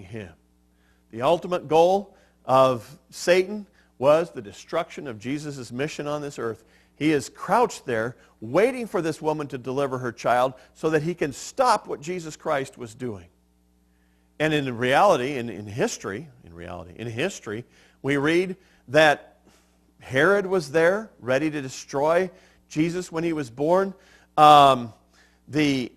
him. The ultimate goal of Satan was the destruction of Jesus' mission on this earth. He is crouched there waiting for this woman to deliver her child so that he can stop what Jesus Christ was doing. And in reality, in history, we read that Herod was there ready to destroy Jesus when he was born. The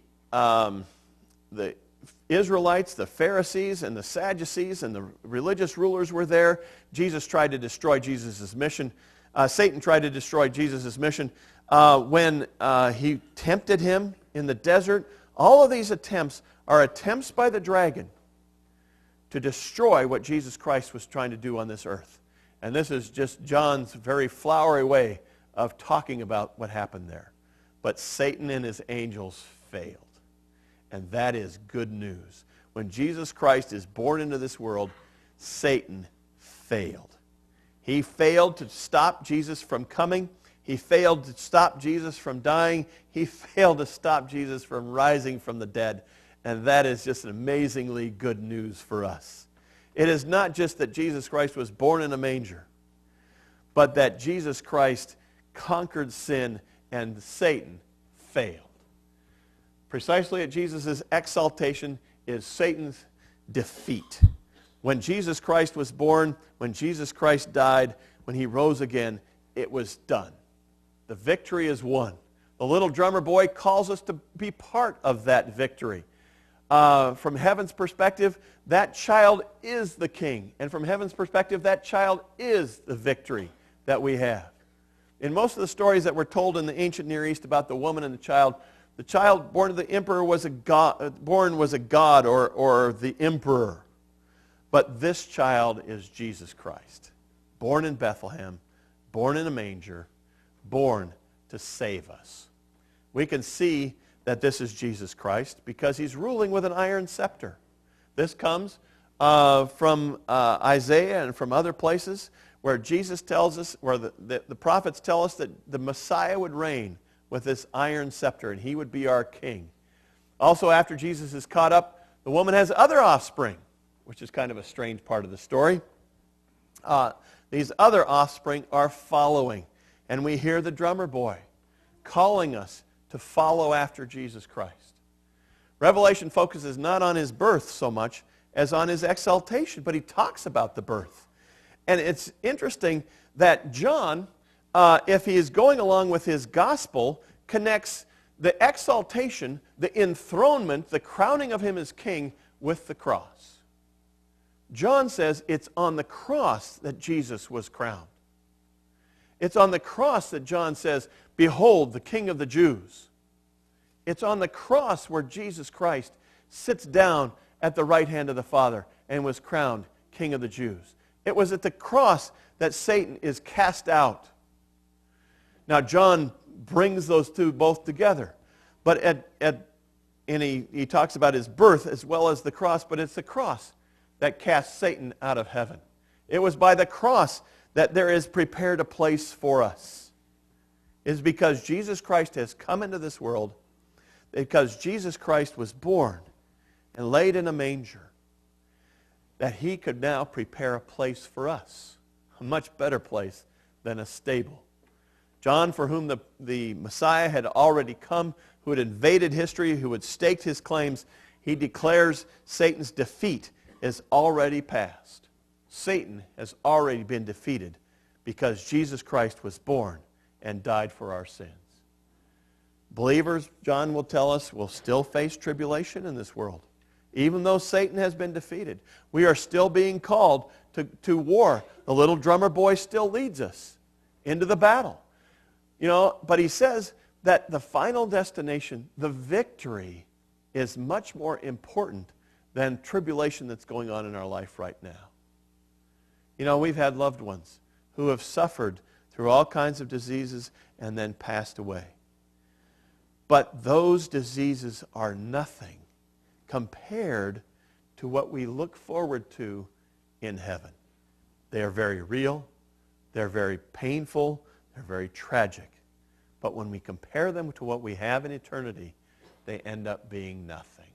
Israelites, the Pharisees, and the Sadducees, and the religious rulers were there. Jesus tried to destroy Jesus' mission. Satan tried to destroy Jesus' mission when he tempted him in the desert. All of these attempts are attempts by the dragon to destroy what Jesus Christ was trying to do on this earth. And this is just John's very flowery way of talking about what happened there. But Satan and his angels failed. And that is good news. When Jesus Christ is born into this world, Satan failed. He failed to stop Jesus from coming. He failed to stop Jesus from dying. He failed to stop Jesus from rising from the dead. And that is just amazingly good news for us. It is not just that Jesus Christ was born in a manger, but that Jesus Christ conquered sin and Satan failed. Precisely at Jesus' exaltation is Satan's defeat. When Jesus Christ was born, when Jesus Christ died, when he rose again, it was done. The victory is won. The little drummer boy calls us to be part of that victory. From heaven's perspective, that child is the king. And from heaven's perspective, that child is the victory that we have. In most of the stories that were told in the ancient Near East about the woman and the child born to the emperor was a god, or the emperor. But this child is Jesus Christ, born in Bethlehem, born in a manger, born to save us. We can see that this is Jesus Christ because he's ruling with an iron scepter. This comes from Isaiah and from other places where Jesus tells us, where the prophets tell us that the Messiah would reign with this iron scepter and he would be our king. Also, after Jesus is caught up, the woman has other offspring, which is kind of a strange part of the story. These other offspring are following, and we hear the drummer boy calling us to follow after Jesus Christ. Revelation focuses not on his birth so much as on his exaltation, but he talks about the birth. And it's interesting that John, if he is going along with his gospel, connects the exaltation, the enthronement, the crowning of him as king with the cross. John says it's on the cross that Jesus was crowned. It's on the cross that John says, "Behold, the King of the Jews." It's on the cross where Jesus Christ sits down at the right hand of the Father and was crowned King of the Jews. It was at the cross that Satan is cast out. Now, John brings those two both together. But he talks about his birth as well as the cross, but it's the cross that cast Satan out of heaven. It was by the cross that there is prepared a place for us. It is because Jesus Christ has come into this world, because Jesus Christ was born and laid in a manger, that he could now prepare a place for us, a much better place than a stable. John, for whom the Messiah had already come, who had invaded history, who had staked his claims, he declares Satan's defeat is already past. Satan has already been defeated because Jesus Christ was born and died for our sins. Believers, John will tell us, will still face tribulation in this world. Even though Satan has been defeated, we are still being called to war. The little drummer boy still leads us into the battle. But he says that the final destination, the victory, is much more important than tribulation that's going on in our life right now. We've had loved ones who have suffered through all kinds of diseases and then passed away. But those diseases are nothing compared to what we look forward to in heaven. They are very real, they're very painful, they're very tragic. But when we compare them to what we have in eternity, they end up being nothing.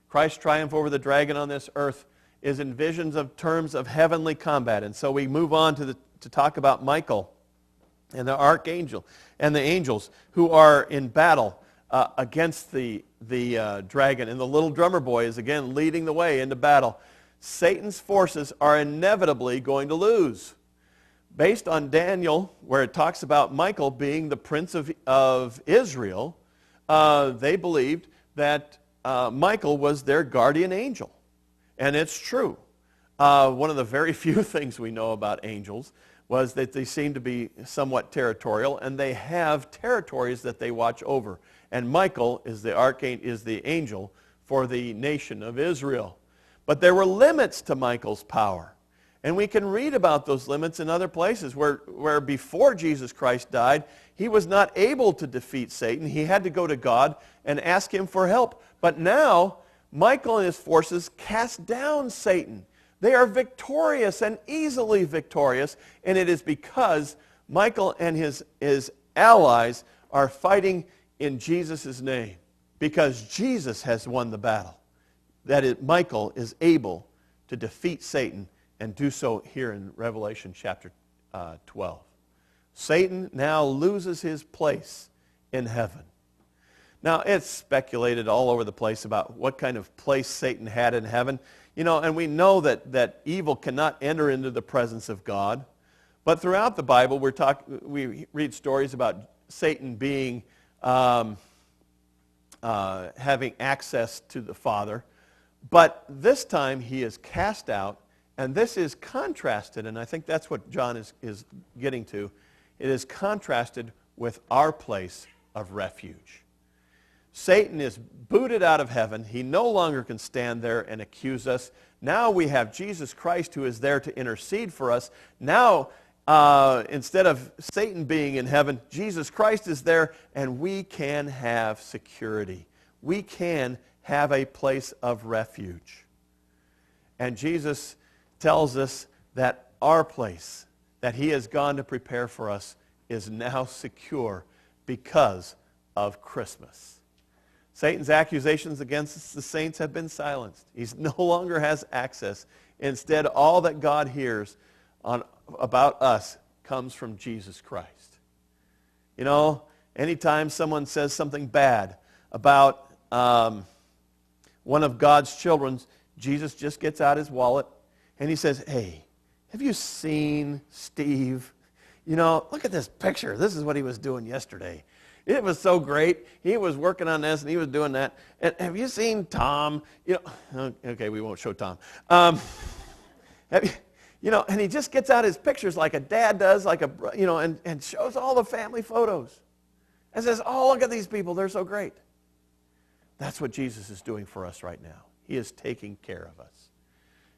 Christ's triumph over the dragon on this earth is in visions of terms of heavenly combat. And so we move on to talk about Michael and the archangel and the angels who are in battle against the dragon. And the little drummer boy is again leading the way into battle. Satan's forces are inevitably going to lose. Based on Daniel, where it talks about Michael being the prince of Israel, they believed that Michael was their guardian angel. And it's true. One of the very few things we know about angels was that they seem to be somewhat territorial, and they have territories that they watch over. And Michael is the angel for the nation of Israel. But there were limits to Michael's power. And we can read about those limits in other places where before Jesus Christ died, he was not able to defeat Satan. He had to go to God and ask him for help. But now, Michael and his forces cast down Satan. They are victorious and easily victorious, and it is because Michael and his allies are fighting in Jesus' name, because Jesus has won the battle. Michael is able to defeat Satan and do so here in Revelation chapter 12. Satan now loses his place in heaven. Now, it's speculated all over the place about what kind of place Satan had in heaven. And we know that evil cannot enter into the presence of God. But throughout the Bible, we read stories about Satan being having access to the Father. But this time he is cast out, and this is contrasted, and I think that's what John is getting to. It is contrasted with our place of refuge. Satan is booted out of heaven. He no longer can stand there and accuse us. Now we have Jesus Christ who is there to intercede for us. Now, instead of Satan being in heaven, Jesus Christ is there, and we can have security. We can have a place of refuge. And Jesus tells us that our place that he has gone to prepare for us is now secure because of Christmas. Satan's accusations against the saints have been silenced. He no longer has access. Instead, all that God hears about us comes from Jesus Christ. Anytime someone says something bad about one of God's children, Jesus just gets out his wallet and he says, "Hey, have you seen Steve? Look at this picture. This is what he was doing yesterday. It was so great. He was working on this and he was doing that. And have you seen Tom?" Okay, we won't show Tom. And he just gets out his pictures like a dad does, and shows all the family photos and says, "Oh, look at these people. They're so great." That's what Jesus is doing for us right now. He is taking care of us.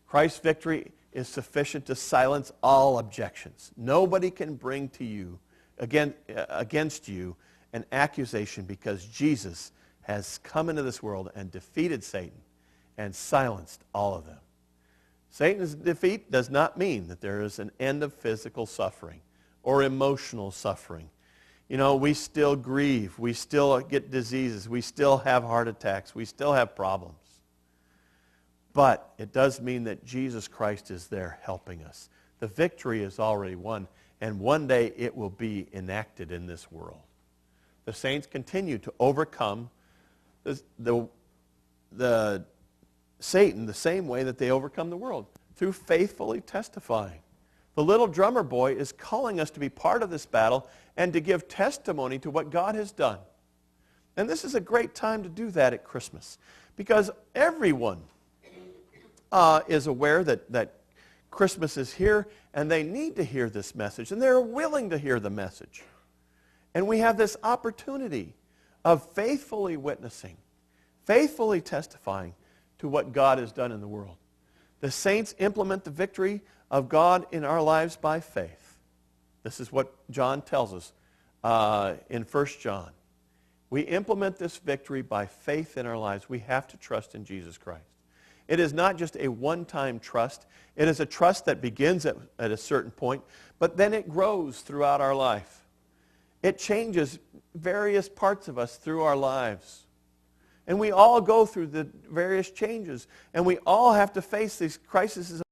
Christ's victory is sufficient to silence all objections. Nobody can bring to you, against you, an accusation, because Jesus has come into this world and defeated Satan and silenced all of them. Satan's defeat does not mean that there is an end of physical suffering or emotional suffering. We still grieve. We still get diseases. We still have heart attacks. We still have problems. But it does mean that Jesus Christ is there helping us. The victory is already won, and one day it will be enacted in this world. The saints continue to overcome the Satan the same way that they overcome the world, through faithfully testifying. The little drummer boy is calling us to be part of this battle and to give testimony to what God has done. And this is a great time to do that at Christmas, because everyone is aware that Christmas is here, and they need to hear this message, and they're willing to hear the message. And we have this opportunity of faithfully witnessing, faithfully testifying to what God has done in the world. The saints implement the victory of God in our lives by faith. This is what John tells us in 1 John. We implement this victory by faith in our lives. We have to trust in Jesus Christ. It is not just a one-time trust. It is a trust that begins at a certain point, but then it grows throughout our life. It changes various parts of us through our lives. And we all go through the various changes. And we all have to face these crises